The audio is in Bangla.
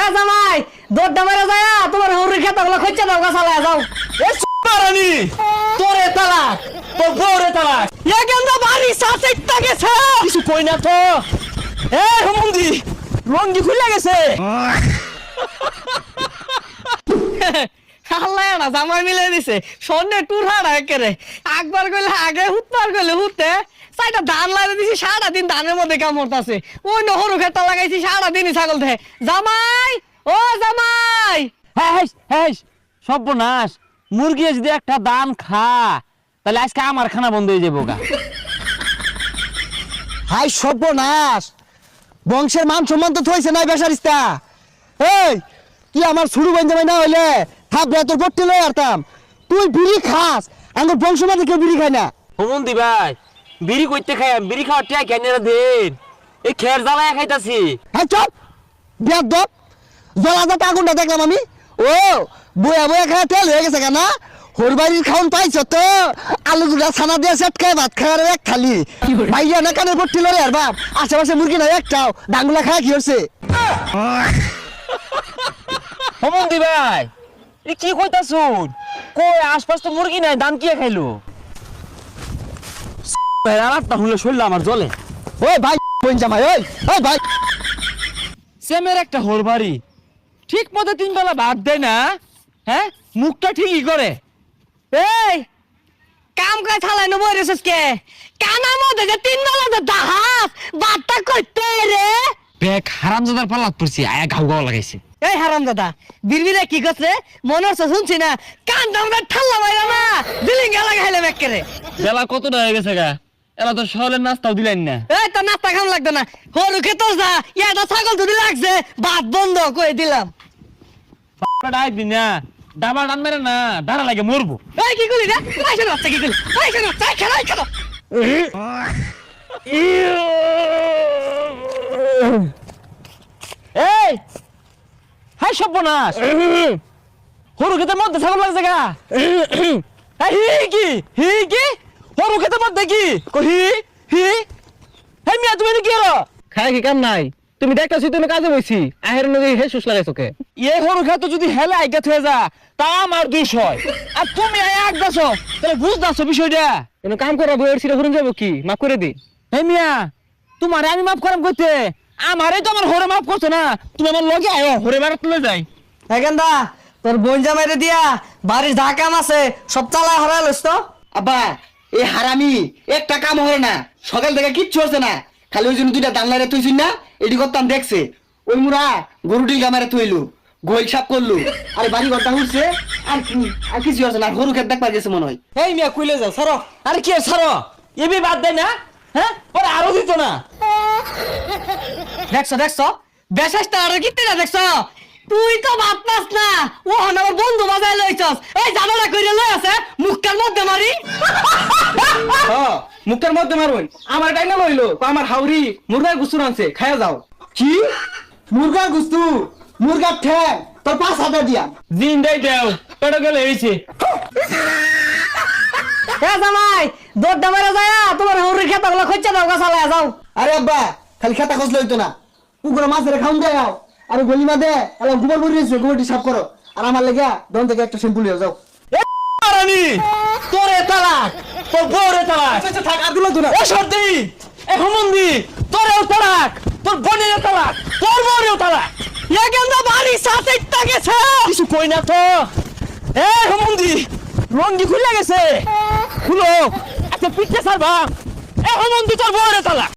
এ জামাই দৌড়টা মেরে যায় তোমার হৌরির খেতাগুলো খইচা দাও গাছালায় যাও। এ রানী তোরে তালাক তোর বউরে তালাক এ কেন বাড়ি সাথে গেছে কিছু কই না তো। এ হেমন্দি রঙ্গি খুলে গেছে। আল্লাহ না জামাই মিলে দিছে সন্ধ্যে টুর হারা একেরে একবার কইলে আগে হুতবার কইলে হুতে সাইডা ধান লাগিয়ে দিছি সারা দিন ধানের মধ্যে কামড়তাছে ওই নহরু খেতা লাগাইছি সারা দিনই ছাগল দেহে জামাই ও জামাই হ্যাঁ হ্যাঁ সর্বনাশ মুরগি যদি একটা দান খা তাহলে আজকে আমার খানা বন্ধ হয়ে যাবো গা। হাই সর্বনাশ বংশের মান সম্মান তো থইছে নাই বেসারিস্তা। এই তুই আমার শুরু বন্ধ না হইলে থাপড়া তোর পট্টি লই আরতাম। তুই বিড়ি খাস আমার বংশ মাঝে কেউ বিড়ি খায় না। হেমন্দি ভাই বিড়ি কইতে খাই বিড়ি খাওয়ার টিয়া কেন দিন এই খের জ্বালায় খাইতাছি। হ্যাঁ চপ বিয়ার দপ জলাজাত আগুনটা দেখলাম আমি। ও বয়া বয়া খায় তেল হয়ে গেছে কেনা হরবাড়ির খাওন পাইছ তো আলু দুটা ছানা দিয়ে সেট খায় ভাত খাওয়ার এক থালি ভাইয়া না কানের পট্টি লড়ে আর বাপ আশেপাশে মুরগি নাই একটাও ডাঙ্গুলা খায় কি হচ্ছে। হেমন্দি ভাই এ কি কইতাছুন কই আশপাশ তো মুরগি নাই দান কি খাইলো রাতটা হলে শরীর আমার জ্বলে। ওই ভাই বোন জামাই ওই ওই ভাই সেমের একটা হরবাড়ি ঠিক মতো 3 বেলা ভাত দেয় না। হ্যাঁ মুখটা ঠিকই করে। এই কাম কাজ ছালাই নবো রেসস কে কানার মধ্যে যে তিন বেলা যে দাহাস বাট্টা করতে রে বেক হারামজাদার পালাত পড়ছি আয়া গাও গাও লাগাইছে। এই হারাম দাদা বিড়বিড়ে কি করছে মনে হচ্ছে শুনছি না কান দামটা ঠাল্লা মাইরা না বিলিং গেলা খাইলে বেকরে বেলা কতটা হয়ে গেছে গা এলা তো সকালের নাস্তাও দিলেন না। এই তো নাস্তা খাম লাগতো না হরু খেতে যা ইয়াটা ছাগল যদি লাগছে ভাত বন্ধ করে দিলাম। একদিন না ডাবা ডান মেরে না ডানা লাগে মরবো। এই কি করি রে আইসা বাচ্চা কি করি আইসা বাচ্চা খেলা খেলা এই হাই সর্বনাশ হরু খেতের মধ্যে ছাগল লাগছে গা। হি কি হরু খেতের মধ্যে কি হি হি হে মিয়া তুমি কি হলো খাই কি কাম নাই তুমি দেখতাছি তুমি কাজে বইছি আহের নদী হে সুস লাগাইছো কে এ হরু খেত যদি হেলে আইগা হয়ে যা তা আমার 200 আর তুমি এক দাসো তাহলে বুঝদাছো বিষয়টা। কোন কাম করা বইয়ের সিরে হরুন যাবো কি মাফ করে দি হে মিয়া তোমারে আমি মাফ করাম কইতে আমারে তো আমার হরে মাফ করছো না তুমি আমার লগে আয়ো হরে মারা তুলে যাই। এখানটা তোর বোন জামাইরে দিয়া বাড়ির যা কাম আছে সব চালায় হরাই লইছ তো। আব্বা এই হারামি একটা কাম হয় না সকাল থেকে কিচ্ছু হচ্ছে না খালি ওই জন্য দুইটা দাঙ্গারে তুইছিস না এটি করতাম দেখছে ওই মুরা গরুটিল গামারে তুইলু গোল সাপ করলু আরে বাড়ি ঘরটা উঠছে আর কিছু হচ্ছে না গরু খেত দেখবার গেছে মনে হয়। এই মিয়া কইলে যাও সরো আরে কি সরো এবি বাদ দেয় না হ্যাঁ পরে আরো দিত না। দেখছো বেশাসটা আর কিতে না দেখছো তুই তো ভাত পাস না ও হন আমার বন্ধু বাজাই লইছস এই জানালা কইরে লই আছে মুখটার মধ্যে মারি মুখটার মধ্যে মারুন আমার টাইম না লইলো আমার হাউরি মুরগার গুস্তুর আনছে খায়া যাও। কি মুরগার গুস্তু মুরগার ঠ্যাং তোর 5,000 দিয়া দিন দেই দেও পেটো গেলে হইছে। এ জামাই দৌড়টা মেরে যায় তোমার হৌরির খেতাগুলো খইচা দাও গাছালায় যাও। আরে আব্বা খালি খাতা খসলে হইতো না পুকুরে মাছের খাউন দেয় আর গলিমা দে আরে গোবর ভরে দিয়েছে গোবরটি সাফ করো আর আমার লেগে দন থেকে একটা শ্যাম্পু লিয়ে যাও। রানী তোরে তালাক তোর বউরে তালাক থাক আর দিল তো না ও সর্দি এ হেমন্দি তোরেও তালাক তোর বোনেরও তালাক তোর বউরেও তালাক। এ কেন বাড়ি সাথে গেছে কিছু কই না তো। এ হেমন্দি রঙ্গি খুলে গেছে খুলো একটা পিঠে সারবা এ হেমন্দি তোর বউরে তালাক।